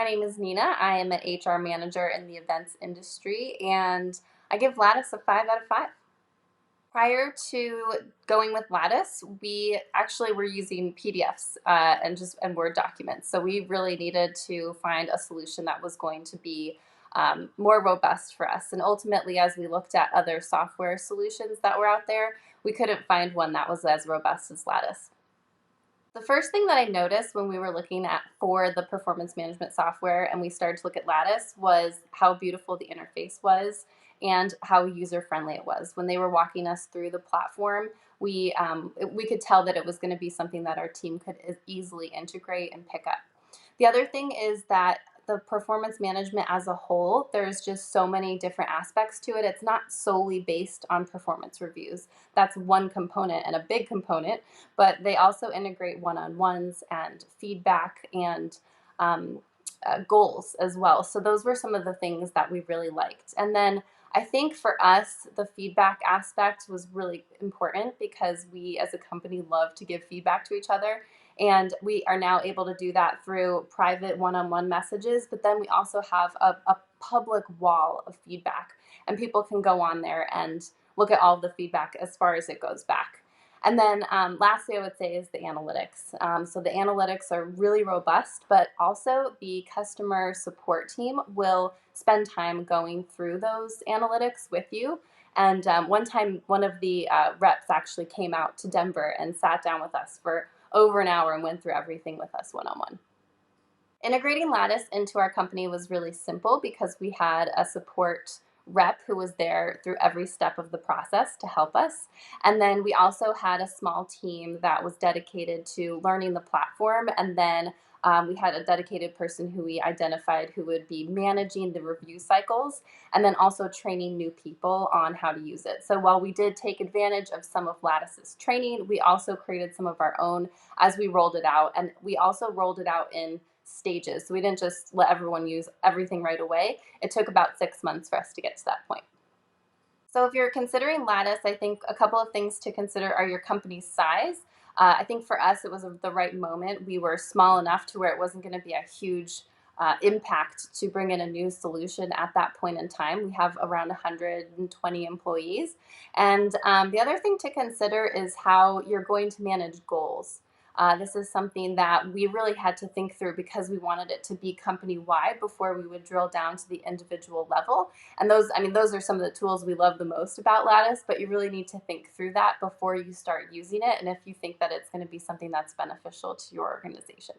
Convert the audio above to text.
My name is Nina. I am an HR manager in the events industry, and I give Lattice a 5 out of 5. Prior to going with Lattice, we actually were using PDFs and Word documents. So we really needed to find a solution that was going to be more robust for us. And ultimately, as we looked at other software solutions that were out there, we couldn't find one that was as robust as Lattice. The first thing that I noticed when we were looking at for the performance management software and we started to look at Lattice was how beautiful the interface was and how user friendly it was. When they were walking us through the platform, we could tell that it was going to be something that our team could easily integrate and pick up. The other thing is that the performance management as a whole, there's just so many different aspects to it. It's not solely based on performance reviews. That's one component and a big component, but they also integrate one-on-ones and feedback and goals as well. So those were some of the things that we really liked. And then I think for us, the feedback aspect was really important because we as a company love to give feedback to each other. And we are now able to do that through private one-on-one messages, but then we also have a public wall of feedback, and people can go on there and look at all of the feedback as far as it goes back. And then lastly, I would say is the analytics. So the analytics are really robust, but also the customer support team will spend time going through those analytics with you. And one time, one of the reps actually came out to Denver and sat down with us for over an hour and went through everything with us one-on-one. Integrating Lattice into our company was really simple because we had a support rep who was there through every step of the process to help us. And then we also had a small team that was dedicated to learning the platform. And then we had a dedicated person who we identified who would be managing the review cycles and then also training new people on how to use it. So while we did take advantage of some of Lattice's training, we also created some of our own as we rolled it out. And we also rolled it out in stages. So we didn't just let everyone use everything right away. It took about 6 months for us to get to that point. So if you're considering Lattice, I think a couple of things to consider are your company's size. I think for us, it was the right moment. We were small enough to where it wasn't going to be a huge impact to bring in a new solution at that point in time. We have around 120 employees. And the other thing to consider is how you're going to manage goals. This is something that we really had to think through because we wanted it to be company-wide before we would drill down to the individual level. And those are some of the tools we love the most about Lattice, but you really need to think through that before you start using it and if you think that it's going to be something that's beneficial to your organization.